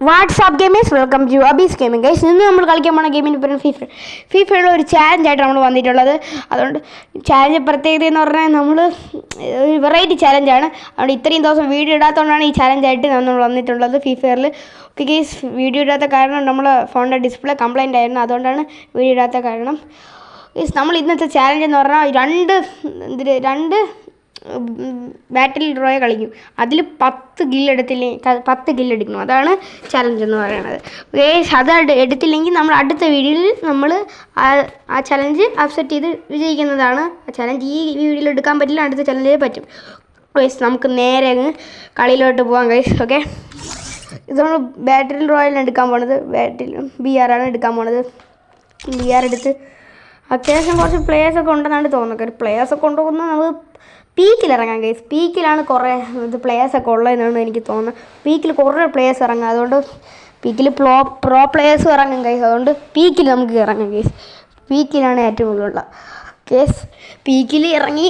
WhatsApp gamers welcome to അബീസ് gaming guys. ഇന്ന് നമ്മൾ കളിക്കാൻ പോകുന്ന ഗെയിമിന് പറയുന്നത് ഫീഫയുടെ ഒരു ചാലഞ്ചായിട്ട് നമ്മൾ വന്നിട്ടുള്ളത്. അതുകൊണ്ട് ചാലഞ്ച് പ്രത്യേകത എന്ന് പറഞ്ഞാൽ നമ്മൾ ഒരു വെറൈറ്റി ചാലഞ്ചാണ്. അതുകൊണ്ട് ഇത്രയും ദിവസം വീഡിയോ ഇടാത്തതുകൊണ്ടാണ് ഈ ചാലഞ്ചായിട്ട് നമ്മൾ വന്നിട്ടുള്ളത് ഫീഫെയറിൽ. ഓക്കെ ഗൈസ്, വീഡിയോ ഇടാത്ത കാരണം നമ്മൾ ഫോണിൻ്റെ ഡിസ്പ്ലേ കംപ്ലൈൻ്റ് ആയിരുന്നു, അതുകൊണ്ടാണ് വീഡിയോ ഇടാത്ത കാരണം. ഗൈസ്, നമ്മൾ ഇന്നത്തെ ചാലഞ്ച് എന്ന് പറഞ്ഞാൽ രണ്ട് ബാറ്റിൽ റോയെ കളിക്കും. അതിൽ 10 കില്ലെടുക്കണം. അതാണ് ചലഞ്ച് എന്ന് പറയുന്നത്. അത് എടുത്തില്ലെങ്കിൽ നമ്മൾ അടുത്ത വീഡിയോയിൽ നമ്മൾ ആ ചലഞ്ച് അപ്സെറ്റ് ചെയ്ത് വിജയിക്കുന്നതാണ്. ആ ചലഞ്ച് ഈ വീഡിയോയിൽ എടുക്കാൻ പറ്റില്ല, അടുത്ത ചലഞ്ചിൽ പറ്റും. ഗൈസ്, നമുക്ക് നേരെ അങ്ങ് കളിയിലോട്ട് പോകാം ഗൈസ്. ഓക്കെ, ഇത് നമ്മൾ ബാറ്റിൽ റോയലാണ് എടുക്കാൻ പോണത്. BR ആണ് എടുക്കാൻ പോണത്. BR എടുത്ത് അത്യാവശ്യം കുറച്ച് പ്ലേയേഴ്സൊക്കെ ഉണ്ടെന്നാണ് തോന്നുന്നത്. പ്ലേയേഴ്സൊക്കെ ഉണ്ടെന്ന് നമുക്ക് പീക്കിലിറങ്ങാം ഗൈസ്. പീക്കിലാണ് കുറേ പ്ലേയേഴ്സൊക്കെ ഉള്ളതെന്നാണ് എനിക്ക് തോന്നുന്നത്. പീക്കിൽ കുറേ പ്ലേയേഴ്സ് ഇറങ്ങാം, അതുകൊണ്ട് പീക്കിൽ പ്രോ പ്ലേയേഴ്സ് ഇറങ്ങും ഗൈസ്. അതുകൊണ്ട് പീക്കിൽ നമുക്ക് ഇറങ്ങാം ഗൈസ്. പീക്കിലാണ് ഏറ്റവും കൂടുതലുള്ള കേസ്. പീക്കിൽ ഇറങ്ങി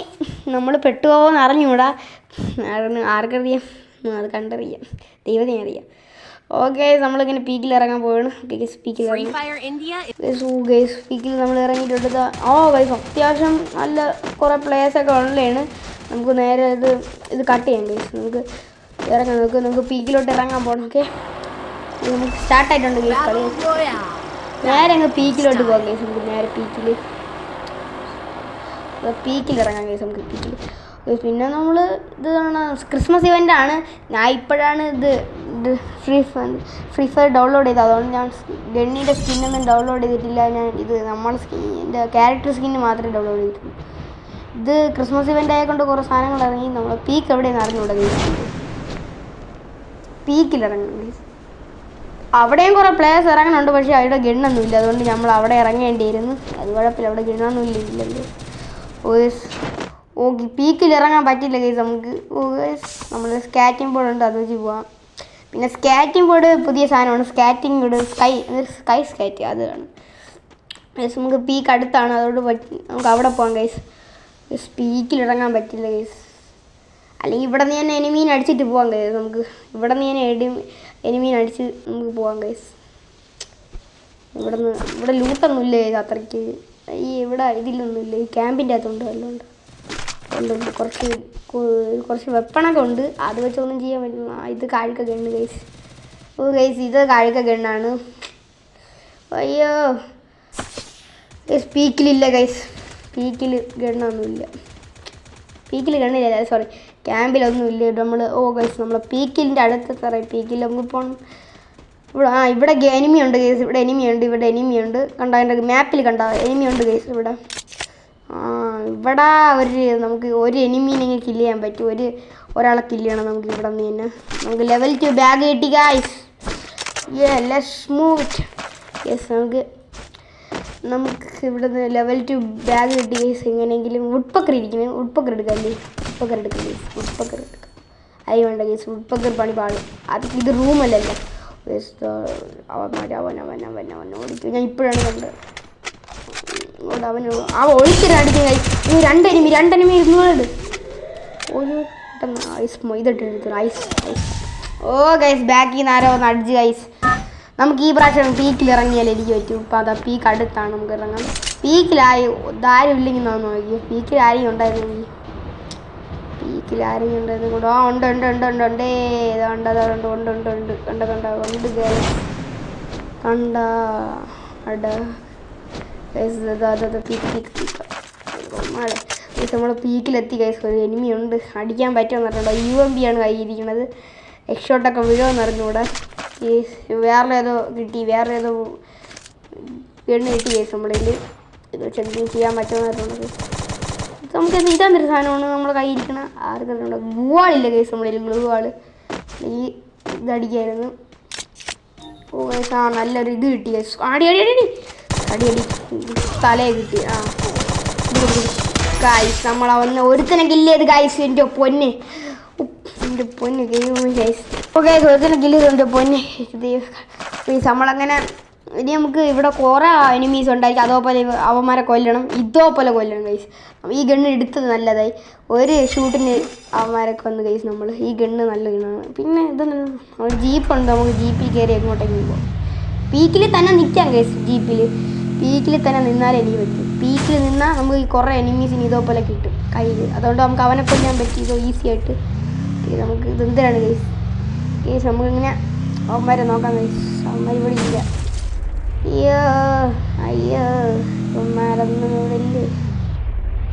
നമ്മൾ പെട്ടുപോകുമെന്ന് അറിഞ്ഞുകൂടാ. ആർക്കറിയാം, അത് കണ്ടറിയാം, ദൈവത്തിനെ അറിയാം. ഓക്കെ, നമ്മളിങ്ങനെ പീക്കിൽ ഇറങ്ങാൻ പോവാണ്. ഗൈസ്, പീക്കിൽ നമ്മൾ ഇറങ്ങിയിട്ടുണ്ട്. ഗൈസ്, അത്യാവശ്യം നല്ല കുറേ പ്ലേയേഴ്സൊക്കെ ഉള്ളതാണ്. നമുക്ക് നേരെ ഇത് കട്ട് ചെയ്യാം ഗൈസ്. നമുക്ക് ഇറങ്ങാം, നമുക്ക് പീക്കിലോട്ട് ഇറങ്ങാൻ പോകണം. ഓക്കെ, നമുക്ക് സ്റ്റാർട്ടായിട്ടുണ്ട് ഗൈസ് കളി. നേരെ അങ്ങ് പീക്കിലോട്ട് പോകാം ഗൈസ്. നമുക്ക് നേരെ പീക്കിൽ ഇറങ്ങാം ഗൈസ്. നമുക്ക് പീക്കിൽ പിന്നെ നമ്മൾ ക്രിസ്മസ് ഇവൻ്റാണ്. ഞാൻ ഇപ്പോഴാണ് ഫ്രീ ഫയർ ഡൗൺലോഡ് ചെയ്തത്. അതുകൊണ്ട് ഞാൻ ഗണ്ണിൻ്റെ സ്കിന്നൊന്നും ഡൗൺലോഡ് ചെയ്തിട്ടില്ല. ഞാൻ നമ്മുടെ എൻ്റെ ക്യാരക്ടർ സ്കിന്ന് മാത്രമേ ഡൗൺലോഡ് ചെയ്തിട്ടുള്ളൂ. ഇത് ക്രിസ്മസ് ഇവൻ്റ് ആയതുകൊണ്ട് കുറേ സാധനങ്ങൾ ഇറങ്ങി. നമ്മൾ പീക്ക് എവിടെയെന്ന് അറിഞ്ഞുകൂടാ ഗൈസ്. പീക്കിൽ ഇറങ്ങണം ഗൈസ്. അവിടെയും കുറേ പ്ലേയേഴ്സ് ഇറങ്ങുന്നുണ്ട്, പക്ഷേ അവിടെ ഗണ്ണൊന്നുമില്ല. അതുകൊണ്ട് നമ്മൾ അവിടെ ഇറങ്ങേണ്ടിയിരുന്നു. അത് കുഴപ്പമില്ല, അവിടെ ഗണ്ണൊന്നും ഇല്ലല്ലോ. ഓക്കെ, പീക്കിൽ ഇറങ്ങാൻ പറ്റില്ല ഗൈസ് നമുക്ക്. നമ്മൾ സ്കാറ്റിംഗ് ബോർഡ് ഉണ്ട്, അത് വെച്ച് പോവാം. പിന്നെ സ്കാറ്റിംഗ് ബോർഡ് പുതിയ സാധനമാണ്. സ്കാറ്റിംഗ് ബോർഡ് സ്കൈ സ്കാറ്റ്, അതാണ് ഗൈസ്. നമുക്ക് പീക്ക് അടുത്താണ്, അതുകൊണ്ട് നമുക്ക് അവിടെ പോകാം ഗൈസ്. പീക്കിൽ ഇറങ്ങാൻ പറ്റില്ല ഗൈസ്. അല്ലെങ്കിൽ ഇവിടെ നിന്ന് തന്നെ എനിമീനെ അടിച്ചിട്ട് പോകാം ഗൈസ്. നമുക്ക് ഇവിടെ നിന്ന് തന്നെ എനിമീനെ അടിച്ച് നമുക്ക് പോകാം ഗൈസ്. ഇവിടെ ലൂട്ടൊന്നുമില്ല ഗൈസ് അത്രയ്ക്ക്. ഇവിടെ ഇതിലൊന്നുമില്ല. ഈ ക്യാമ്പിൻ്റെ അകത്തുണ്ട് വല്ലതുണ്ട്. കുറച്ച് വെപ്പണൊക്കെ ഉണ്ട്, അത് വെച്ചൊന്നും ചെയ്യാൻ പറ്റില്ല. ഇത് കാഴ്ക്ക ഗണ്ണ് ഗൈസ്. ഗൈസ്, ഇത് കാഴ്ക്ക ഗണ്ണാണ്. അയ്യോ ഗൈസ്, പീക്കിലില്ല ഗൈസ്. പീക്കിൽ ഗണ്ണൊന്നുമില്ല. പീക്കിൽ ഗണ്ണില്ല, സോറി, ക്യാമ്പിലൊന്നുമില്ല. ഗൈസ്, നമ്മൾ പീക്കിലിൻ്റെ അടുത്ത് പറയാം. പീക്കിൽ നമുക്ക് പോകണം. ഇവിടെ എനിമിയുണ്ട് ഗൈസ്. ഇവിടെ എനിമിയുണ്ട്. കണ്ടോ, എൻ്റെ മാപ്പിൽ കണ്ടോ എനിമിയുണ്ട് ഗൈസ്. ഇവിടെ നമുക്ക് ഒരു എനിമീനെ കില്ല് ചെയ്യാൻ പറ്റും. ഒരാളെ കില്ല് ചെയ്യണം നമുക്ക് ഇവിടെ നിന്ന് തന്നെ. നമുക്ക് ലെവൽ 2 ബാഗ് കിട്ടി guys. Let's move it. Yes, നമുക്ക് ഇവിടെ നിന്ന് ലെവൽ 2 ബാഗ് കിട്ടി ഗൈസ്. എങ്ങനെയെങ്കിലും വുഡ്പക്കർ ഇരിക്കുന്നത്. വുഡ്പക്കർ എടുക്കാമല്ലേ? വുഡ്പക്കർ എടുക്കാം. അരി വേണ്ട ഗൈസ്, വുഡ്പക്കർ പണി പാടും. ഇത് റൂമല്ലല്ലോ ഗൈസ്. അവൻ ഓടിക്കും. ഞാൻ ഇപ്പോഴാണ് കണ്ടത്. ഒഴിച്ചിട്ടടിക്കും ഗൈസ്. രണ്ടെനിമി ഇരുന്നോട് ഒരു ഇതിട്ട് ഐസ്. ഗൈസ്, ബാക്കിൽ നിന്ന് ആരോ ഒന്ന് അടിച്ച് ഗൈസ്. നമുക്ക് ഈ പ്രാവശ്യം പീക്കിൽ ഇറങ്ങിയാലേ എനിക്ക് പറ്റും. ഇപ്പം അതാ പീക്ക് അടുത്താണ്, നമുക്ക് ഇറങ്ങാം. പീക്കിലായി ആരും ഇല്ലെങ്കിൽ നോക്കി. പീക്കിൽ ആരെയും ഉണ്ടായിരുന്നു. കൊണ്ട് ഉണ്ട് നമ്മൾ പീക്കിലെത്തി ഗൈസ്. ഒരു എനിമിയുണ്ട്, അടിക്കാൻ പറ്റുമെന്ന് പറഞ്ഞിട്ടുണ്ടോ. UMP ആണ് കയ്യിരിക്കുന്നത്. എക്സ്ഷോട്ടൊക്കെ വീഴുമെന്ന് അറിഞ്ഞുകൂടെ. വേറെ ഏതോ ഗണ്ണ് കിട്ടി ഗൈസ്. നമ്മളിൽ ഇത് ചെക്ക് ചെയ്യാൻ പറ്റുമെന്ന് പറഞ്ഞിട്ടുണ്ട്. നമുക്ക് ഇതാന്നൊരു സാധനമാണ് നമ്മൾ കയ്യിരിക്കണം. ആർക്കുണ്ടോ ഗ്ലൂവാളില്ല ഗൈസ്. നമ്മളിൽ ഗ്ലൂവാള് ഇതടിക്കായിരുന്നു. ഗൈസ്, നല്ലൊരു ഇത് കിട്ടി ഗൈസ്. അടി തലയെ കിട്ടി. ഗൈസ്, നമ്മളവന്ന് ഒരുത്തനെ കില്ല് ചെയ്ത് ഗൈസ്. എൻ്റെ പൊന്ന് ഗെയിം ഗൈസ്. ഗൈസ്, ഒരുത്തനെ കില്ല് ചെയ്ത് എൻ്റെ പൊന്ന്. ഗൈസ്, നമ്മളങ്ങനെ ഇനി നമുക്ക് ഇവിടെ കുറേ എനിമീസ് ഉണ്ടായിരിക്കും. അതേപോലെ അവന്മാരെ കൊല്ലണം, ഇതേപോലെ കൊല്ലണം ഗൈസ്. ഈ ഗണ്ണ് എടുത്തത് നല്ലതായി. ഒരു ഷൂട്ടിന് അവന്മാരൊക്കെ വന്ന് ഗൈസ്. നമ്മൾ ഈ ഗണ്ണ് നല്ല ഗണ്ണാണ്. പിന്നെ നമ്മൾ ജീപ്പുണ്ട്, നമുക്ക് ജീപ്പിൽ കയറി എങ്ങോട്ടെങ്കിലും പോകാം. പീക്കിൽ തന്നെ നിൽക്കാം ഗൈസ്. പീക്കിൽ തന്നെ നിന്നാലേ എനിക്ക് പറ്റും. പീക്കിൽ നിന്നാൽ നമുക്ക് ഈ കുറേ എനിമീസിന് ഇതേപോലെ കിട്ടും കയ്യിൽ. അതുകൊണ്ട് നമുക്ക് അവനെ കൊല്ലാൻ പറ്റിയതോ ഈസി ആയിട്ട്. നമുക്ക് ഇതെന്തിനാണ് ഗൈസ് നമുക്കിങ്ങനെ അവന്മാരെ നോക്കാം ഗൈസ്. അവന്മാർ ഇവിടെ ഇല്ല. അയ്യോ ഇവന്മാരൊന്നും ഇവിടെ ഇല്ലേ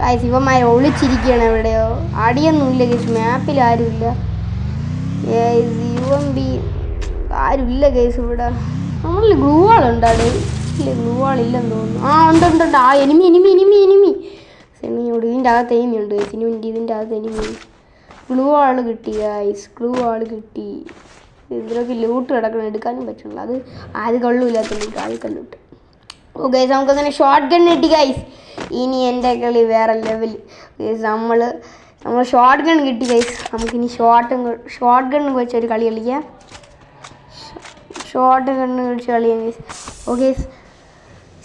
ഗൈസ്. ഇവന്മാരെ ഒളിച്ചിരിക്കുകയാണ് എവിടെയോ. അടിയൊന്നുമില്ല ഗൈസ്, മാപ്പിൽ ആരുമില്ല. ആരുമില്ല ഗൈസ് ഇവിടെ. നമ്മളിൽ ഗ്ലൂ വാളുണ്ട് അവിടെ. ഇല്ല, ഗ്ലൂ വാളില്ലെന്ന് തോന്നുന്നു. ഉണ്ട്. ആ എനിമി സെമിയോട് ഇതിൻ്റെ അകത്ത് എനിമിയുണ്ട് ഗൈസ്. ഇതിൻ്റെ അകത്ത് എനിമി. ഗ്ലൂ വാൾ കിട്ടി ഗൈസ്, ഗ്ലൂ വാൾ കിട്ടി. ഇതിലൊക്കെ ലൂട്ട് കിടക്കണം, എടുക്കാനും പറ്റില്ല. അത് കൊള്ളൂല്ലാത്ത ആൾക്കല്ലൂട്ട്. ഓ ഗൈസ്, നമുക്കങ്ങനെ ഷോർട്ട് ഗൺ കിട്ടി ഗൈസ്. ഇനി എൻ്റെ കളി വേറെ ലെവൽ ഗൈസ്. നമ്മൾ ഷോർട്ട് ഗൺ കിട്ടി ഗൈസ്. നമുക്കിനി ഷോർട്ട് ഗൺ വെച്ചൊരു കളി കളിക്കാം. ഷോർട്ട് ഗണ്ണ് വെച്ച് കളിക്കാം ഗൈസ്. ഓ ഗൈസ്,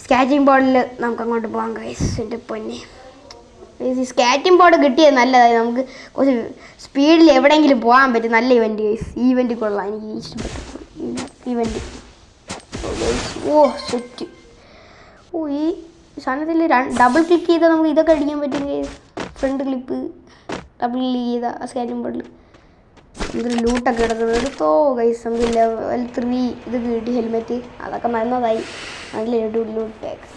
സ്കാച്ചിങ് ബോർഡിൽ നമുക്ക് അങ്ങോട്ട് പോകാം ഗൈസ്. എൻ്റെ പൊന്നെ ഈ സ്കാറ്റിംഗ് ബോർഡ് കിട്ടിയത് നല്ലതായി. നമുക്ക് കുറച്ച് സ്പീഡിൽ എവിടെയെങ്കിലും പോകാൻ പറ്റും. നല്ല ഇവൻറ്റ് ഗൈസ്. ഈ ഇവൻറ്റ് കൊള്ളാം, എനിക്ക് ഇഷ്ടപ്പെട്ടു ഇവൻറ്റ്. ഓ സെറ്റ്. ഈ സാധനത്തിൽ ഡബിൾ ക്ലിക്ക് ചെയ്താൽ നമുക്ക് ഇതൊക്കെ അടിക്കാൻ പറ്റും guys. Front clip double click ചെയ്താൽ ആ സ്കാറ്റിംഗ് ബോർഡിൽ എന്തൊരു ലൂട്ടൊക്കെ കിടക്കുന്നത് എടുത്തോ ഗൈസ്. നമുക്ക് ലെവൽ 3 ഇത് കിട്ടി, ഹെൽമെറ്റ്. അതൊക്കെ നല്ലതായി. നല്ല ലൂട്ട് പാക്ക്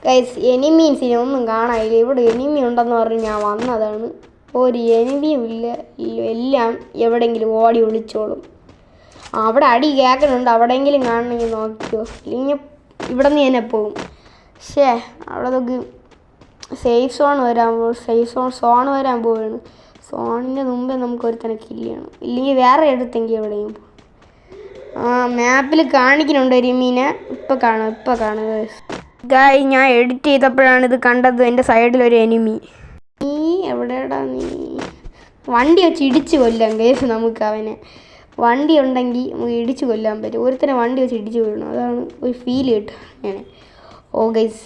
ഗൈസ്. എനിമീൻസിനെ ഒന്നും കാണാനില്ല. ഇവിടെ എനിമി ഉണ്ടെന്ന് പറഞ്ഞ് ഞാൻ വന്നതാണ്. ഒരു എനിമിയും ഇല്ല. എല്ലാം എവിടെയെങ്കിലും ഓടി ഒളിച്ചോളും. അവിടെ അടി കേൾക്കുന്നുണ്ട്. അവിടെയെങ്കിലും കാണണമെങ്കിൽ നോക്കിയോ, ഇല്ലെങ്കിൽ ഇവിടെ നിന്ന് തന്നെ പോകും. പക്ഷേ അവിടെ നോക്ക് സേഫ് സോൺ വരാൻ പോവുകയാണ്. സോണിൻ്റെ മുമ്പേ നമുക്ക് ഒരുത്തനെ കില്ല് ചെയ്യണം, ഇല്ലെങ്കിൽ വേറെ എടുത്തെങ്കിൽ എവിടെയും പോകും. മാപ്പിൽ കാണിക്കുന്നുണ്ട് എനിമീനെ. ഇപ്പം കാണുക ഗായ്. ഞാൻ എഡിറ്റ് ചെയ്തപ്പോഴാണ് ഇത് കണ്ടത്. എൻ്റെ സൈഡിലൊരു എനിമി. നീ എവിടെയാടാ നീ? വണ്ടി വെച്ച് ഇടിച്ച് കൊല്ലാം ഗൈസ്. നമുക്ക് അവനെ വണ്ടി ഉണ്ടെങ്കിൽ നമുക്ക് ഇടിച്ച് കൊല്ലാൻ പറ്റും. ഒരുത്തനെ വണ്ടി വെച്ച് ഇടിച്ച് കൊല്ലണം, അതാണ് ഒരു ഫീൽ കിട്ടും അങ്ങനെ. ഓ ഗൈസ്,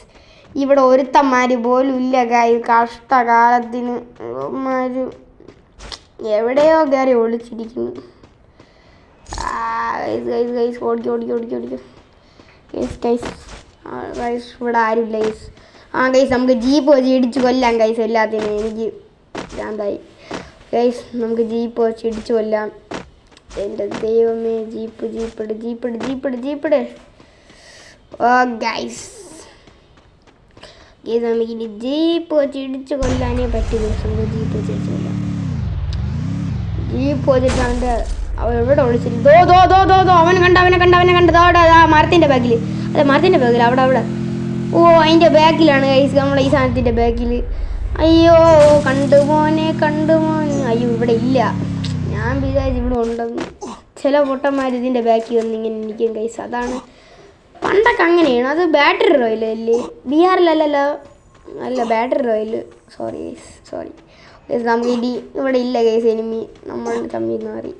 ഇവിടെ ഒരുത്തന്മാർ പോലും ഇല്ല ഗായ്. കഷ്ടകാലത്തിന് ഇവന്മാർ എവിടെയോ കയറി ഒളിച്ചിരിക്കുന്നു. ഗൈസ് ഓടിക്കും ഗൈസ്. ഇവിടെ ആരുമില്ല ഗൈസ്. ഗൈസ്, നമുക്ക് ജീപ്പ് വെച്ച് ഇടിച്ച് കൊല്ലാം ഗൈസ് എല്ലാത്തിനും. എനിക്ക് ഭ്രാന്തായി ഗൈസ്. നമുക്ക് ജീപ്പ് വെച്ച് ഇടിച്ച് കൊല്ലാം. എൻ്റെ ദൈവമേ, ജീപ്പിട്. ഓ ഗൈസ്, നമുക്കിനി ജീപ്പ് വെച്ച് ഇടിച്ച് കൊല്ലാനേ പറ്റും ഗൈസ്. നമുക്ക് ജീപ്പ് വെച്ച് ഇടിച്ച് കൊല്ലാം. ജീപ്പ് വെച്ചിട്ട് അവൻ എവിടെ വിളിച്ചിട്ട് അവനെ കണ്ട മരത്തിൻ്റെ ബാക്കിൽ. അവിടെ. ഓ, അതിൻ്റെ ബാക്കിലാണ് ഗൈസ്. നമ്മളെ ഈ സാധനത്തിൻ്റെ ബാക്കിൽ. അയ്യോ, കണ്ടു മോനെ. അയ്യോ, ഇവിടെ ഇല്ല. ഞാൻ വിചാരിച്ചു ഇവിടെ ഉണ്ടെന്ന്. ചില പൊട്ടന്മാർ ഇതിൻ്റെ ബാക്കിൽ വന്നിങ്ങനെ ഇരിക്കും ഗൈസ്. അതാണ് പണ്ടൊക്കെ അങ്ങനെയാണ്. അത് ബാറ്ററി റോയൽ അല്ലേ? ബിഹാറിലല്ലല്ലോ, അല്ല ബാറ്ററി റോയൽ. Sorry guys. നമുക്ക് ഇവിടെ ഇല്ല ഗൈസ് എനിമി. നമ്മൾ തമ്മിൽ മാറി.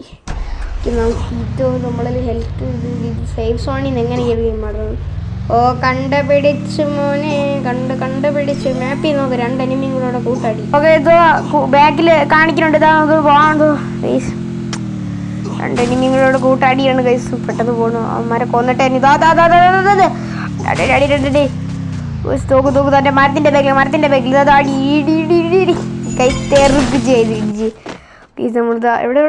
നമ്മളിൽ ഹെൽത്ത് സേഫ് സോണിൽ നിന്ന് എങ്ങനെ ഗെയിം ആടുന്നത്? ഓ, കണ്ടുപിടിച്ചു മോനെ. കണ്ടുപിടിച്ചു. മാപ്പിൽ നോക്ക്, 2 എനിമിയും കൂടെ കൂട്ടടി. ഓക്കെ, ഇത് ബാക്കിൽ കാണിക്കുന്നുണ്ട്. ഇതാ നമുക്ക് പോകാൻ ഗൈസ്. 2 എനിമിയും കൂടെ കൂട്ടടിയാണ് ഗൈസ്. പെട്ടെന്ന് പോകണം. അവന്മാരെ കൊന്നിട്ട് തോക്ക് തൻ്റെ മരത്തിൻ്റെ ബാക്കിൽ ഗൈസ്. തെറുക്ക് ചെയ്ത് നമ്മളിതാ എവിടെ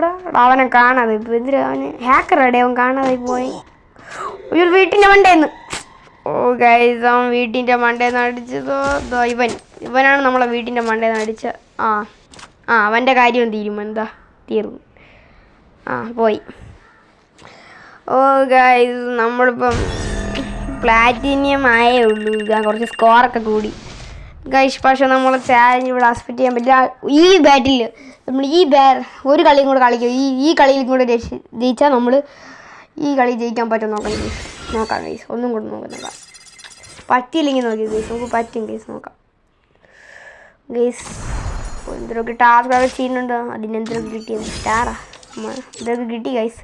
അവനെ കാണാതെ ഇപ്പം എന്തിനാ അവന് ഹാക്കറടെ അവൻ കാണാതെ പോയി. ഒരു വീട്ടിൻ്റെ മണ്ടേന്ന്. ഓ ഗൈസ്, അവൻ വീട്ടിൻ്റെ മണ്ടേന്ന് അടിച്ചതോ. ഇവനാണ് നമ്മളെ വീട്ടിൻ്റെ മണ്ടേന്ന് അടിച്ച. അവൻ്റെ കാര്യം തീർന്നു. പോയി. ഓ ഗൈസ്, നമ്മളിപ്പം പ്ലാറ്റിനിയം ആയേ ഉള്ളൂ. ഇതാ കുറച്ച് സ്കോറൊക്കെ കൂടി ഗൈസ്. പക്ഷെ നമ്മൾ ചാലഞ്ച് ഇവിടെ അക്സെപ്റ്റ് ചെയ്യാൻ പറ്റില്ല. ഈ ബാറ്റിൽ നമ്മൾ ഒരു കളിയും കൂടെ കളിക്കും. ഈ കളിയിൽ കൂടെ ജയിച്ചാൽ നമ്മൾ ഈ കളി ജയിക്കാൻ പറ്റും. നോക്കാം ഗൈസ്. ഒന്നും കൂടെ നോക്കാം. പറ്റിയില്ലെങ്കിൽ നോക്കി ഗൈസ്. നമുക്ക് പറ്റും ഗൈസ്. നോക്കാം ഗൈസ്. എന്തൊക്കെ ടാസ്ക് ചെയ്യുന്നുണ്ട്. അതിനെന്തൊക്കെ കിട്ടിയത്? സ്റ്റാറാ ഇതൊക്കെ കിട്ടി ഗൈസ്.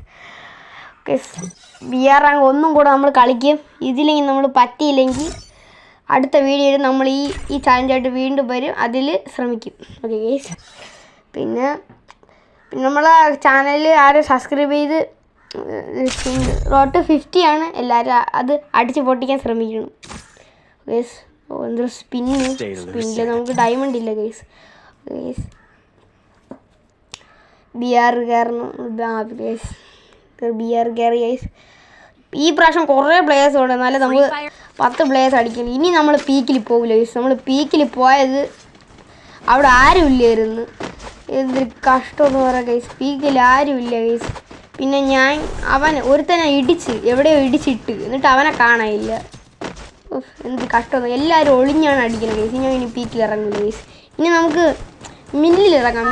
VR റാങ്ക് ഒന്നും കൂടെ നമ്മൾ കളിക്കും. ഇതിലെങ്കിൽ നമ്മൾ പറ്റിയില്ലെങ്കിൽ അടുത്ത വീഡിയോയിൽ നമ്മൾ ഈ ചാലഞ്ചായിട്ട് വീണ്ടും വരും, അതിൽ ശ്രമിക്കും. Okay guys. പിന്നെ നമ്മളെ ചാനലിൽ ആരും സബ്സ്ക്രൈബ് ചെയ്ത് റോട്ട് 50 ആണ്. എല്ലാവരും അത് അടിച്ച് പൊട്ടിക്കാൻ ശ്രമിക്കണം ഗൈസ്. എന്തൊരു സ്പിന്നിൽ നമുക്ക് ഡയമണ്ട് ഇല്ല ഗൈസ്. VR കയറണം ഗൈസ്. VR കയറി ഗൈസ്. ഈ പ്രാവശ്യം കുറേ പ്ലേയേഴ്സ് ഉണ്ട്. എന്നാലും നമുക്ക് 10 പ്ലേയേഴ്സ് അടിക്കണം. ഇനി നമ്മൾ പീക്കിൽ പോകില്ല ഗൈസ്. നമ്മൾ പീക്കിൽ പോയത് അവിടെ ആരും ഇല്ലായിരുന്നു. എന്തൊരു കഷ്ടമെന്ന് പറയാം ഗൈസ്. പീക്കിൽ ആരും ഇല്ല ഗൈസ്. പിന്നെ അവൻ ഒരുത്തനെ എവിടെയോ ഇടിച്ചിട്ട് എന്നിട്ട് അവനെ കാണാനില്ല. എന്ത് കഷ്ടമെന്ന്. എല്ലാവരും ഒളിഞ്ഞാണ് അടിക്കുന്നത് ഗൈസ്. ഞാൻ ഇനി പീക്കിൽ ഇറങ്ങില്ല ഗൈസ്. ഇനി നമുക്ക് മില്ലിൽ ഇറങ്ങാം.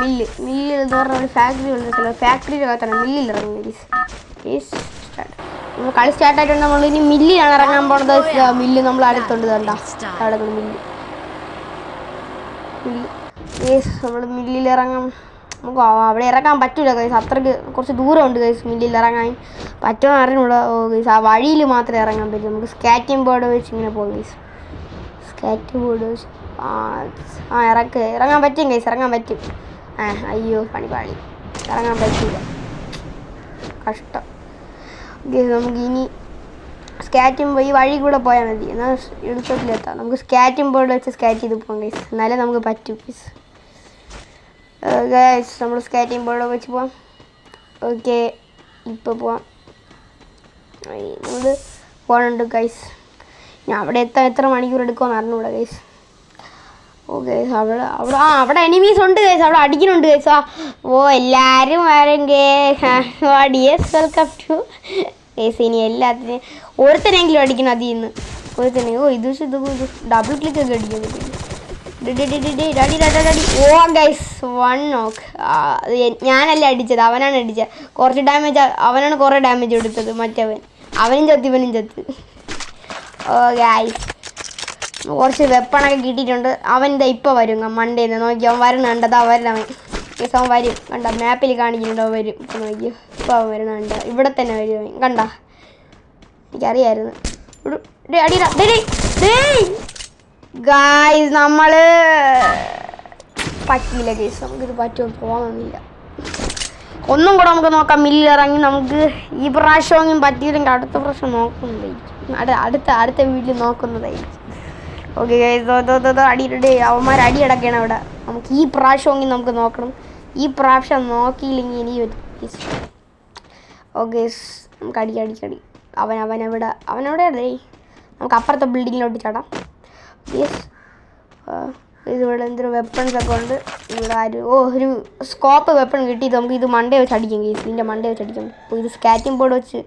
മില്ലിൽ എന്ന് പറഞ്ഞാൽ ഒരു ഫാക്ടറി ഉണ്ട്. ഫാക്ടറിയുടെ അകത്താണ് മില്ലിൽ ഇറങ്ങും ഗൈസ്. നമ്മൾ കളി സ്റ്റാർട്ടായിട്ടുണ്ട്. നമ്മൾ ഇനി മില്ലിലാണ് ഇറങ്ങാൻ പോണത്. മില്ല് നമ്മൾ അടുത്തുണ്ട്. കണ്ടാ അവിടെ മില്ല്. നമ്മൾ മില്ലിൽ ഇറങ്ങാം. നമുക്ക് അവിടെ ഇറങ്ങാൻ പറ്റില്ല ഗൈസ്. അത്രയ്ക്ക് കുറച്ച് ദൂരമുണ്ട് ഗൈസ് മില്ലിൽ ഇറങ്ങാൻ. പറ്റുമെന്ന് അറിഞ്ഞൂടാ ഗൈസ്. ആ വഴിയിൽ മാത്രമേ ഇറങ്ങാൻ പറ്റൂ. നമുക്ക് സ്കാറ്റിംഗ് ബോർഡ് വെച്ച് ഇങ്ങനെ പോകും ഗൈസ്. സ്കാറ്റിംഗ് ബോർഡ് വെച്ച് ഇറങ്ങാൻ പറ്റും ഗൈസ്. ഇറങ്ങാൻ പറ്റും. അയ്യോ പാളി ഇറങ്ങാൻ പറ്റില്ല. കഷ്ടം ഗൈസ്. നമുക്ക് ഇനി ഈ വഴി കൂടെ പോയാൽ മതി. എന്നാൽ എളുപ്പത്തിലെത്താം. നമുക്ക് സ്കാറ്റിംഗ് ബോർഡ് വെച്ച് സ്കാറ്റ് ചെയ്ത് പോകാം ഗൈസ്. എന്നാലേ നമുക്ക് പറ്റും ഗൈസ്. ഗൈസ് നമ്മൾ സ്കാറ്റിംഗ് ബോർഡ് വെച്ച് പോവാം. ഓക്കെ ഇപ്പോൾ പോവാം. നമ്മൾ പോകണുണ്ട് ഗൈസ്. ഞാൻ അവിടെ എത്ര മണിക്കൂർ എടുക്കുമെന്ന് അറിഞ്ഞൂടാ ഗൈസ്. ഓ ഗൈസ് അവിടെ എനിമീസ് ഉണ്ട് ഗൈസ്. അവിടെ അടിക്കുന്നുണ്ട് ഗൈസ്. എല്ലാവരും വരും ഗൈസ്. Welcome to guys. ഇനി എല്ലാത്തിനും ഒരുത്തനെങ്കിലും അടിക്കണം. അതിൽ നിന്ന് ഇത് ഡബിൾ ക്ലിക്ക് ഒക്കെ അടിക്കുന്നു. ഓ ഗൈസ് 1 നോക്ക്. ഞാനല്ല അടിച്ചത്, അവനാണ് അടിച്ചത്. അവനാണ് കുറേ ഡാമേജ് കൊടുത്തത്. അവനും ചത്ത് ഇവനും ചത്ത്. ഓ ഗൈസ് കുറച്ച് വെപ്പണൊക്കെ കിട്ടിയിട്ടുണ്ട്. അവൻ്റെ ഇപ്പോൾ വരും. മണ്ടേന്ന് നോക്കി അവൻ വരുന്നുണ്ട്. വരുന്നവൻ ഗൈസ്. അവൻ വരും. കണ്ട മാപ്പിൽ കാണിക്കുന്നുണ്ടോ? വരും. ഇപ്പോൾ നോക്കിയോ. ഇപ്പോൾ അവൻ വരുന്നുണ്ട്. ഇവിടെ തന്നെ വരും അവൻ. കണ്ട എനിക്കറിയായിരുന്നു. ഗായ്സ് നമ്മൾ പറ്റിയില്ല ഗൈസ്. നമുക്കിത് പറ്റുമെന്ന് തോന്നുന്നില്ല. ഒന്നും കൂടെ നമുക്ക് നോക്കാം. മില്ലിറങ്ങി നമുക്ക് ഈ പ്രാവശ്യമെങ്കിലും പറ്റിയില്ലെങ്കിൽ അടുത്ത പ്രാവശ്യം നോക്കുന്നതായിരിക്കും. അടുത്ത വീട്ടിൽ നോക്കുന്നതായിരിക്കും. Okay guys. അവന്മാർ അടിയടക്കുകയാണ് അവിടെ. നമുക്ക് ഈ പ്രാവശ്യമെങ്കിൽ നമുക്ക് നോക്കണം. ഈ പ്രാവശ്യം നോക്കിയില്ലെങ്കിൽ ഇനി വരും. ഓക്കെ നമുക്ക് അടി. അവനവിടെ അല്ലേ. നമുക്ക് അപ്പുറത്തെ ബിൽഡിങ്ങിലോട്ട് ചാടാം. യെസ്. ഇതിവിടെ എന്തൊരു വെപ്പൺസൊക്കെ ഉണ്ട്. ഇവിടെ ഒരു സ്കോപ്പ് വെപ്പൺ കിട്ടി. നമുക്ക് ഇത് മണ്ടേ വെച്ച് അടിക്കാം ഗൈസ്. ഇതിൻ്റെ മണ്ടേ വെച്ച് അടിക്കാം. അപ്പോൾ ഇത് സ്കാറ്റിംഗ് ബോർഡ് വെച്ച്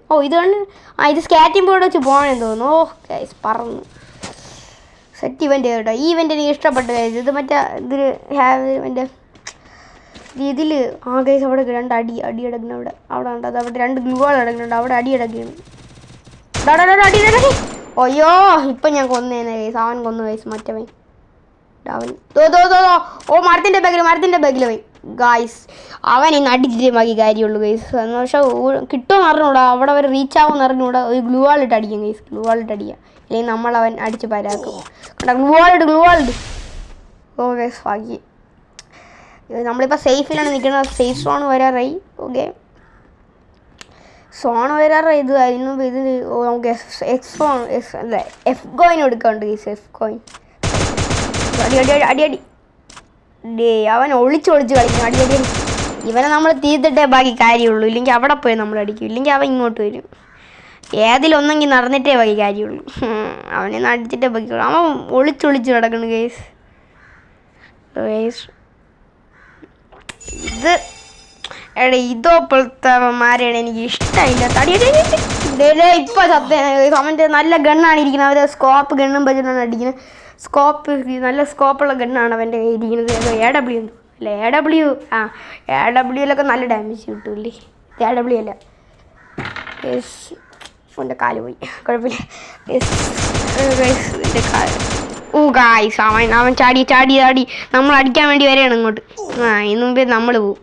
ഇത് സ്കാറ്റിംഗ് ബോർഡ് വെച്ച് പോകണമെന്ന് തോന്നുന്നു. ഗൈസ് പറന്നു സെറ്റ് ഇവൻ്റ് കേട്ടോ. ഈ ഇവൻ്റ് എനിക്ക് ഇഷ്ടപ്പെട്ടു ഗൈസ്. ഇത് ഇതിൽ ഗൈസ് അവിടെ 2 അടി അടക്കുന്ന അവിടെ ഉണ്ട്. അത് അവിടെ 2 ഗ്ലൂകൾ അടക്കുന്നുണ്ട്. അവിടെ അടി അടക്കുകയാണ്. അയ്യോ ഇപ്പം ഞാൻ കൊന്നേനെ ഗൈസ്. അവൻ കൊന്നു ഗൈസ്. മറ്റവൻ അവൻ മരത്തിൻ്റെ ബാഗിൽ പോയി ഗൈസ്. അവൻ ഇന്ന് അടിച്ചിട്ട് ബാക്കി കാര്യമുള്ളൂ ഗൈസ്. എന്ന് പക്ഷേ കിട്ടുമെന്ന് അറിഞ്ഞൂടാ. അവിടെ വരെ റീച്ച് ആവുമെന്ന് അറിഞ്ഞൂടാ. ഒരു ഗ്ലൂ വാളിട്ട് അടിക്കാം ഗൈസ്. ഗ്ലൂ വാളിട്ട് അടിക്കാം. അല്ലെങ്കിൽ നമ്മളവൻ അടിച്ച് പരാക്കും. കണ്ടാ ഗ്ലൂ വാളിട്ട്. ഓ ഗൈസ് ബാക്കി നമ്മളിപ്പോൾ സേഫിലാണ് നിൽക്കുന്നത്. സേഫ് സോൺ വരാറായി. ഓക്കെ സോൺ വരാറായി. അതിന് മുമ്പ് നമുക്ക് എഫ് കോയിൻ എടുക്കാറുണ്ട് ഗൈസ്. എഫ് കോയിൻ അടി. അവൻ ഒളിച്ച് കളിക്കും. അടി. ഇവനെ നമ്മൾ തീർത്തിട്ടേ ബാക്കി കാര്യമുള്ളൂ. ഇല്ലെങ്കിൽ അവിടെ പോയി നമ്മൾ അടിക്കും. ഇല്ലെങ്കിൽ അവൻ ഇങ്ങോട്ട് വരും. ഏതിലൊന്നെങ്കിൽ നടന്നിട്ടേ ബാക്കി കാര്യമുള്ളൂ. അവനെ അടിച്ചിട്ടേ ബാക്കിയുള്ളൂ. അവൻ ഒളിച്ച് കിടക്കുന്നു ഗൈസ്. ഇതോപ്പോഴത്തെ മാരെയാണ് എനിക്ക് ഇഷ്ടമില്ല. ഇപ്പോൾ അവൻ്റെ നല്ല ഗണ്ണാണ് ഇരിക്കുന്നത്. അവരെ സ്കോപ്പ് ഗണ്ണും വെച്ചിട്ടാണ് അടിക്കുന്നത്. നല്ല സ്കോപ്പുള്ള ഗണ്ണാണ് അവൻ്റെ കയ്യിൽ ഇരിക്കുന്നത്. AW അല്ലേ? AWയിലൊക്കെ നല്ല ഡാമേജ് കിട്ടൂല്ലേ? AW അല്ല. എൻ്റെ കാല് പോയി. കുഴപ്പമില്ല. എൻ്റെ കാല് ഗായ്സ് അവൻ ചാടി നമ്മൾ അടിക്കാൻ വേണ്ടി വരെയാണ് ഇങ്ങോട്ട്. ഇതിന് മുമ്പേ നമ്മൾ പോവും.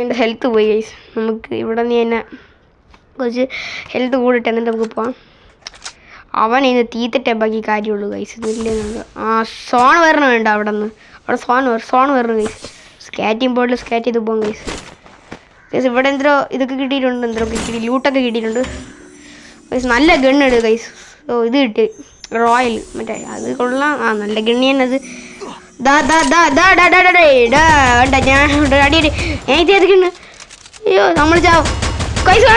എൻ്റെ ഹെൽത്ത് പോയി ഗൈസ്. നമുക്ക് ഇവിടെ നിന്ന് തന്നെ കുറച്ച് ഹെൽത്ത് കൂടിയിട്ട് എന്നിട്ട് നമുക്ക് പോവാം. അവൻ ഇന്ന് തീത്തിട്ടേ ബാക്കി കാര്യമുള്ളൂ ഗൈസ്. ഇതില്ലേ സോൺ വരണം വേണ്ട അവിടെ നിന്ന്. അവിടെ സോൺ വരണം ഗൈസ്. സ്കാറ്റിംഗ് ബോർഡിൽ സ്കാറ്റ് ചെയ്ത് പോകാം ഗൈസ്. ഗൈസ് ഇവിടെ എന്തോ ഇതൊക്കെ കിട്ടിയിട്ടുണ്ട്. എന്തൊക്കെ കിട്ടി, ലൂട്ടൊക്കെ കിട്ടിയിട്ടുണ്ട് ഗൈസ്. നല്ല ഗണ്ണിട് ഗൈസ്. ഓ ഇത് കിട്ടി റോയൽ മറ്റേ അത് കൊള്ളാം. നല്ല ഗണ്ണി തന്നെ അത്. ഞാൻ ഇത് ഗണ്ണ്. അയ്യോ നമ്മൾ ചാവും ഗൈസ്.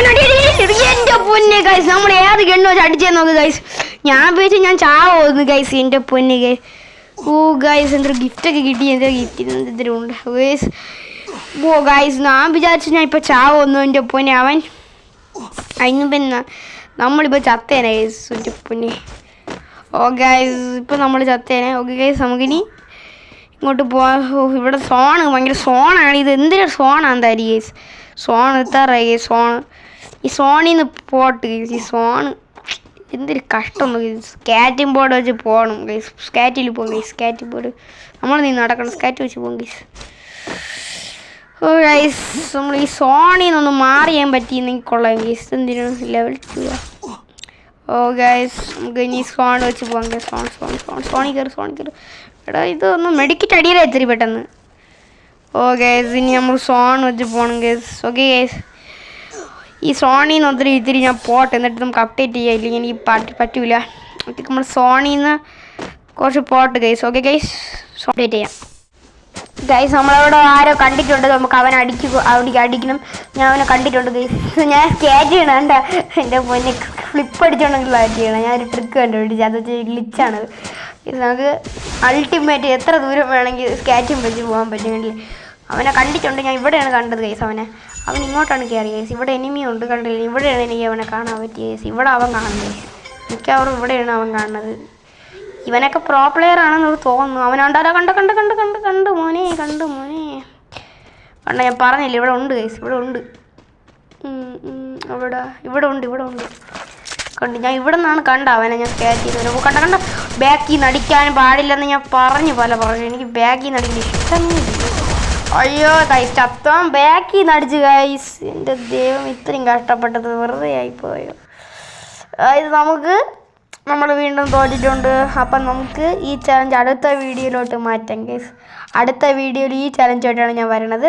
എൻ്റെ പൊന്നെ ഗൈസ്, നമ്മൾ ഏത് ഗണ്ണ് വെച്ച് അടിച്ചേ നോക്ക് ഗൈസ്. ഞാൻ വിചാരിച്ചു ഞാൻ ചാവുന്നു ഗൈസ്. എൻ്റെ പൊന്നെ ഗൈസ്. ഓ ഗൈസ് എന്തൊരു ഗിഫ്റ്റൊക്കെ കിട്ടി. എന്തൊരു ഗിഫ്റ്റ് എന്തെങ്കിലും ഉണ്ട് ഗൈസ്. ഓ ഗൈസ് ഞാൻ വിചാരിച്ചു ഞാൻ ഇപ്പോൾ ചാവുന്നു. എൻ്റെ പൊന്നെ അവൻ അതിന് പിന്നെ നമ്മളിപ്പോൾ ചത്തേനെ ഗൈസ്. എൻ്റെ പൊന്നെ. ഓ ഗൈസ് ഇപ്പോൾ നമ്മൾ ചത്തേനെ. ഓക്കെ ഗൈസ് നമുക്കിനി ഇങ്ങോട്ട് പോവാം. ഓ ഇവിടെ സോണ് ഭയങ്കര സോണാണ്. ഇത് എന്തിനാണ് സോണാന്തായിരിക്കും ഗൈസ്. സോൺ എത്താറായി ഗൈസ്. ഈ സോണിൽ നിന്ന് പോട്ട് ഗൈസ്. ഈ സോണ് എന്തൊരു കഷ്ടം. സ്കാറ്റിംഗ് ബോർഡ് വെച്ച് പോകണം ഗൈസ്. സ്കാറ്റിൽ പോകും ഗൈസ്. സ്കാറ്റിംഗ് ബോർഡ് നമ്മൾ നീ നടക്കണം. സ്കാറ്റ് വെച്ച് പോകും ഗൈസ്. ഓ ഗൈസ് നമ്മൾ ഈ സോണിൽ നിന്നൊന്ന് മാറി ചെയ്യാൻ പറ്റിയെന്നെങ്കിൽ കൊള്ളാം ഗൈസ്. എന്തിനാണ് ലെവൽ 2. ഓ ഗൈസ് നമുക്ക് ഇനി സോൺ വെച്ച് പോകാം ഗൈസ്. സോണിൽ കയറി. എടാ ഇതൊന്ന് മെഡിക്കറ്റ് അടിയിലായി എത്തിരി പെട്ടെന്ന്. ഓ ഗൈസ് ഇനി നമ്മൾ സോൺ വെച്ച് പോകണം ഗൈസ്. ഓക്കെ ഗൈസ് ഈ സോണിൽ നിന്ന് ഒത്തിരി ഇത്തിരി ഞാൻ പോട്ടെ. എന്നിട്ട് നമുക്ക് അപ്ഡേറ്റ് ചെയ്യാം. ഇല്ലെങ്കിൽ എനിക്ക് പറ്റൂല. ഓക്കെ നമ്മൾ സോണിൽ നിന്ന് കുറച്ച് pot guys. Okay guys update ചെയ്യാം ഗൈസ്. നമ്മളവിടെ ആരോ കണ്ടിട്ടുണ്ട്. നമുക്ക് അവനെ അടിക്കണം. ഞാൻ അവനെ കണ്ടിട്ടുണ്ട് ഗൈസ്. ഞാൻ സ്കാറ്റ് ചെയ്യണം. എൻ്റെ പൊന്നെ ഫ്ലിപ്പ് അടിച്ചോണ്ടെങ്കിൽ സ്കാറ്റ് ചെയ്യണം. ഞാനൊരു ട്രിക്ക് കണ്ടുപിടിച്ചു. അത് വെച്ച് ഗ്ലിച്ചാണ്. നമുക്ക് അൾട്ടിമേറ്റ് എത്ര ദൂരം വേണമെങ്കിൽ സ്കാറ്റും വെച്ച് പോകാൻ പറ്റുമെങ്കിൽ. അവനെ കണ്ടിട്ടുണ്ട്. ഞാൻ ഇവിടെയാണ് കണ്ടത് ഗൈസ്. അവൻ ഇങ്ങോട്ടാണ് കയറി ഗൈസ്. ഇവിടെ എനിമി ഉണ്ട് കണ്ടില്ല. ഇവിടെയാണ് എനിക്ക് അവനെ കാണാൻ പറ്റിയ ഗൈസ്. ഇവിടെ അവൻ കാണുന്നത് ഗൈസ്. മിക്കവാറും ഇവിടെയാണ് അവൻ കാണുന്നത്. ഇവനൊക്കെ പ്രോ പ്ലെയർ ആണെന്ന് തോന്നുന്നു. അവനുണ്ടാ കണ്ടു മോനെ. കണ്ട ഞാൻ പറഞ്ഞില്ല ഇവിടെ ഉണ്ട് ഗൈസ്. ഇവിടെ ഉണ്ട്. ഇവിടെ ഉണ്ട് കണ്ട്. ഞാൻ ഇവിടെ നിന്നാണ് കണ്ട അവനെ ഞാൻ സ്കാറ്റ് ചെയ്തത്. കണ്ട ബാക്കിൽ നിന്ന് അടിക്കാൻ പാടില്ലെന്ന് ഞാൻ പറഞ്ഞു എനിക്ക് ബാക്കിൽ നിന്ന് അടിക്കാൻ ഇഷ്ടമേ. അയ്യോ ഗൈസ് ചത്തം ബാക്കിൽ നിന്ന് അടിച്ചു ഗൈസ്. എൻ്റെ ദൈവം ഇത്രയും കഷ്ടപ്പെട്ടത് വെറുതെ ആയിപ്പോയോ. ഇത് നമ്മൾ വീണ്ടും തോറ്റിട്ടുണ്ട്. അപ്പം നമുക്ക് ഈ ചലഞ്ച് അടുത്ത വീഡിയോയിലോട്ട് മാറ്റാം ഗൈസ്. അടുത്ത വീഡിയോയിൽ ഈ ചലഞ്ചായിട്ടാണ് ഞാൻ വരുന്നത്.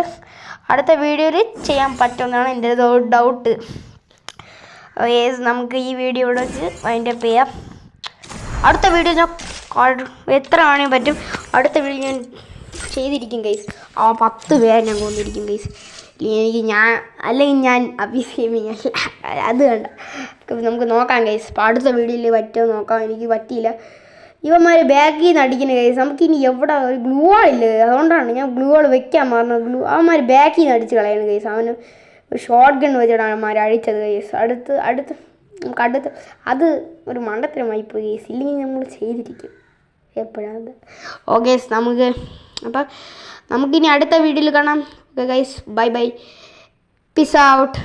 അടുത്ത വീഡിയോയിൽ ചെയ്യാൻ പറ്റുമെന്നാണ് എൻ്റെ ഡൗട്ട്. നമുക്ക് ഈ വീഡിയോ ഇവിടെ വെച്ച് അതിൻ്റെ ചെയ്യാം. അടുത്ത വീഡിയോ ഞാൻ എത്ര വേണമെങ്കിൽ പറ്റും. അടുത്ത വീഡിയോ ഞാൻ ചെയ്തിരിക്കും ഗൈസ്. 10 പേരെ ഞാൻ കൊന്നിരിക്കും ഗൈസ്. അല്ലെങ്കിൽ ഞാൻ അഭിഷേമിങ് അത് വേണ്ട. നമുക്ക് നോക്കാം ഗൈസ്. അപ്പോൾ അടുത്ത വീഡിയോയിൽ പറ്റുമോ നോക്കാം. എനിക്ക് പറ്റിയില്ല. ഇവന്മാർ ബാക്കിൽ നിന്ന് അടിക്കുന്ന ഗൈസ്. നമുക്കിനി എവിടെ ഒരു ഗ്ലൂ വാളില്ലേ, അതുകൊണ്ടാണ് ഞാൻ ഗ്ലൂ വാൾ വെക്കാൻ പറഞ്ഞത്. അവന്മാർ ബാക്കിൽ നിന്ന് അടിച്ച് കളയുന്നു ഗൈസ്. അവന് ഒരു ഷോർട്ട് ഗൺ വെച്ചിട്ടാണ് അവന്മാർ അടിച്ചത് ഗൈസ്. അടുത്ത് അത് ഒരു മണ്ടത്തരമായി പോയി ഗൈസ്. ഇല്ലെങ്കിൽ നമ്മൾ ചെയ്തിരിക്കും എപ്പോഴാണ്. ഓക്കെ അപ്പം നമുക്കിനി അടുത്ത വീഡിയോയിൽ കാണാം. Okay guys bye. Peace out.